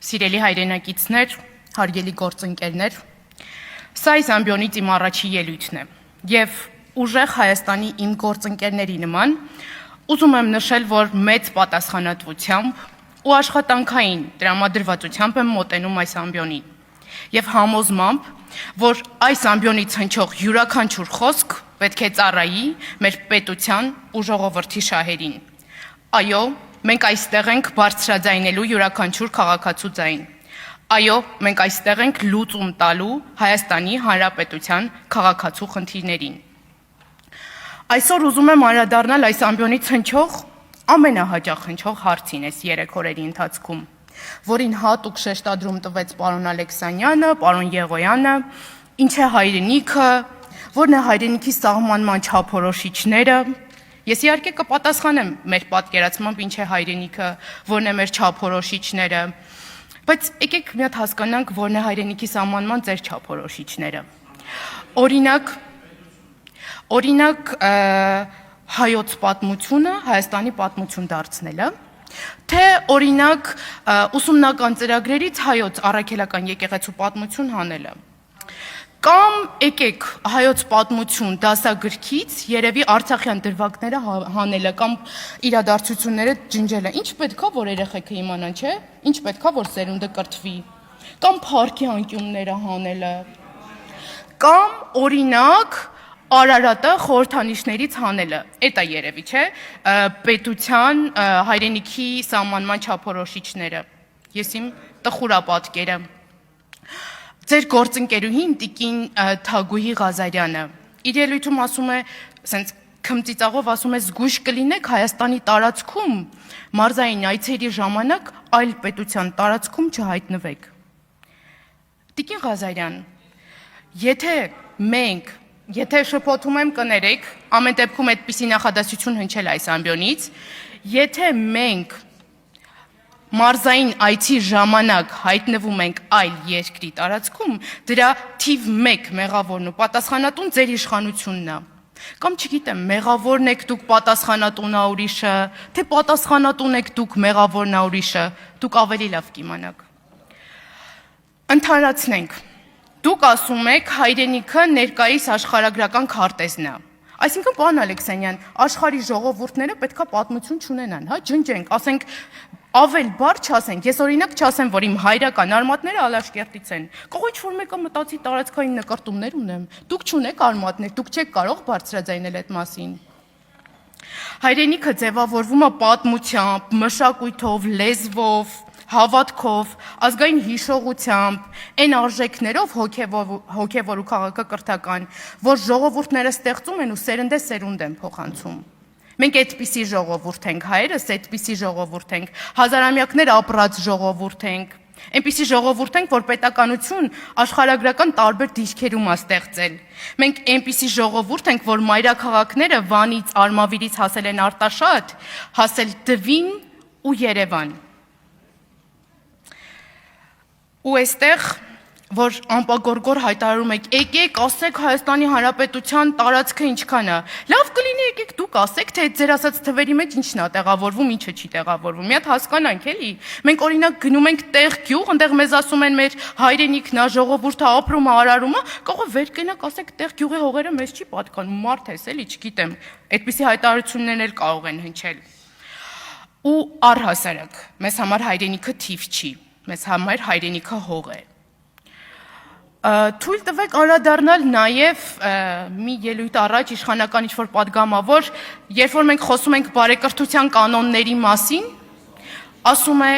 Սիրելի հայրենակիցներ, հարգելի գործընկերներ, սա այս ամբիոնից իմ առաջի ելույթն է և ուժեղ Հայաստանի իմ գործընկերների նման ուզում եմ նշել, որ մեծ պատասխանատվությամբ ու աշխատանքային տրամադրվածությամբ եմ մոտենում այս ամբիոնին և համոզմամբ, որ այս ամբիոնից հնչող յուրաքանչյուր խոսք պետք է ծառայի մեր պետության ու ժողովրդի շահերին։ Այո, մենք այստեղ ենք բարձրաձայնելու յուրաքանչյուր քաղաքացու ձայն։ Այո, մենք այստեղ ենք լուծում տալու Հայաստանի Հանրապետության քաղաքացու խնդիրներին։ Այսօր ուզում եմ անդրադառնալ այս ամբիոնից հնչող ամենահաճախ հնչող հարցին այս 3 օրերի ընթացքում, որին հատուկ շեշտադրում տվեց պարոն Ալեքսանյանը, պարոն Եղոյանը, ինչ է հայրենիքը, որն է հայրենիքի սահմանման չափորոշիչները։ Ես իհարկե կպատասխանեմ մեր պատկերացմամբ ինչ է հայրենիքը, որն է մեր չափորոշիչները, բայց եկեք մի հատ հասկանանք, որն է հայրենիքի սահմանման ձեր չափորոշիչները։ Օրինակ հայոց պատմությունը Հայաստանի պատմություն դարձնելը, թե օրինակ ուսումնական ծրագրերից հայոց առաքելական եկեղեցու պատմություն հանելը, կամ եկեք հայոց պատմություն դասագրքից երևի արցախյան դրվագները հանելը կամ իրադարձությունները ջնջելը, ինչ պետքա որ երեխեքը իմանան, չէ՞, ինչ պետքա որ սերունդը կրթվի, կամ փառքի անկյունները հանելը, կամ օրինակ Արարատը խորհրդանիշներից հանելը, էդ է երևի, չէ, պետության հայրենիքի սահմանման չափորոշիչները, ես իմ տխուրապատկերը։ Ձեր գործընկերուհին տիկին Թագուհի Ղազարյանը իր ելույթում ասում է, սենց քմծիծաղով ասում է, զգույշ կլինեք Հայաստանի տարածքում մարզային այցերի ժամանակ այլ պետության տարածքում չհայտնվեք։ Տիկին Ղազարյան, եթե շփոթում եմ կներեք, ամեն դեպքում այդպիսի նախադասություն հնչել այս ամբիոնից, եթե մենք մարզային այցի ժամանակ հայտնվում ենք այլ երկրի տարածքում, դրա թիվ 1 մեղավորն ու պատասխանատուն ձեր իշխանությունն է։ Կամ չգիտեմ, մեղավորն եք դուք, պատասխանատունն է ուրիշը, թե պատասխանատուն եք դուք, մեղավորն է ուրիշը, դուք ավելի լավ կիմանաք։ Ընդհանրացնենք, դուք ասում եք հայրենիքը ներկայիս աշխարհագրական քարտեզն է։ Այսինքն, պարոն Ալեքսանյան, աշխարհի ժողովուրդները պետքա պատմություն չունենան, հա, ջնջենք, ասենք ավել բառ չասենք, ես օրինակ չասեմ, որ իմ հայրական արմատները Ալաշկերտից են, կարող ինչ-որ մեկը մտածի տարածքային նկրտումներ ունեմ, դուք չունեք արմատներ, դուք չեք կարող բարձրաձայնել այդ մասին։ Հայրենիքը ձևավորվում է պատմությամբ, մշակույթով, լեզվով, հավատքով, ազգային հիշողությամբ, այն արժեքներով հոգևոր ու քաղաքակրթական, որ ժողովուրդները ստեղծում են ու սերնդե-սերունդ են փոխանցում։ Մենք այդպիսի ժողովուրդ ենք, հայերս այդպիսի ժողովուրդ ենք, հազարամյակներ ապրած ժողովուրդ ենք, այնպիսի ժողովուրդ ենք, որ պետականություն աշխարհագրական տարբեր դիրքերում է ստեղծել։ Մենք այնպիսի ժողովուրդ ենք, որ մայրաքաղաքները Վանից, Արմավիրից հասել են Արտաշատ, հասել Տվին ու Երևան։ Ու այստեղ, որ անպագորգոր հայտարարում եք, եկեք ասեք Հայաստանի Հանրապետության տարածքը ինչքան է, լավ կլինի եկեք դուք ասեք, թե ձեր ասած թվերի մեջ ինչն է տեղավորվում, ինչը չի տեղավորվում, մի հատ հասկանանք էլի, մենք օրինակ գնում ենք տեղ գյուղ, այնտեղ մեզ ասում են մեր հայրենիքն է, ժողովուրդը ապրում է, արարում է, կարող վեր կենակ ասեք տեղ գյուղի հողերը մեզ չի պատկանում, մարդ ես էլի, չգիտեմ, այդպիսի հայտարարություններն էլ կարող են հնչել։ Ու առհասարակ, մեզ համար հայրենիքը թիվ չի, մեզ համար հայրենիքը հող է։ Թույլ տվեք անդրադառնալ նաև մի ելույթ առաջ իշխանական ինչ-որ պատգամավոր, երբ որ մենք խոսում ենք բարեկրթության կանոնների մասին, ասում է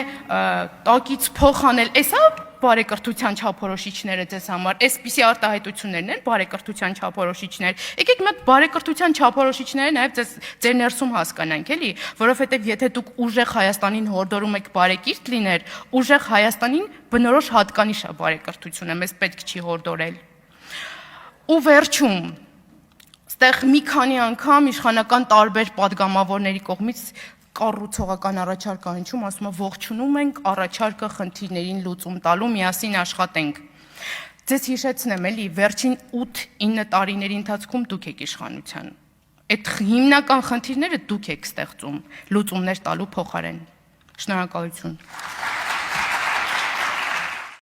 տակից փող անել, էսա բարեկրթության չափորոշիչները ձեզ համար, այսպիսի արտահայտություններն են բարեկրթության չափորոշիչներ։ Եկեք մի հատ բարեկրթության չափորոշիչները նաև ձեր ներսում հասկանանք, էլի, որովհետև եթե դուք ուժեղ Հայաստանին հորդորում եք բարեկիրթ լինել, ուժեղ Հայաստանին բնորոշ հատկանիշ է բարեկրթությունը, մեզ պետք չի հորդորել։ Ու վերջում, ստեղ մի քանի անգամ իշխանական տարբեր պատգամավորների կողմից կառուցողական առաջարկ է հնչում, ասում է ողջունում ենք առաջարկը խնդիրներին լուծում տալու, միասին աշխատենք։ Ձեզ հիշեցնեմ էլի, վերջին 8-9 տարիների ընթացքում դուք եք իշխանության։ Այդ հիմնական խնդիրները դուք եք ստեղծում, լուծումներ տալու փոխարեն։ Շնորհակալություն։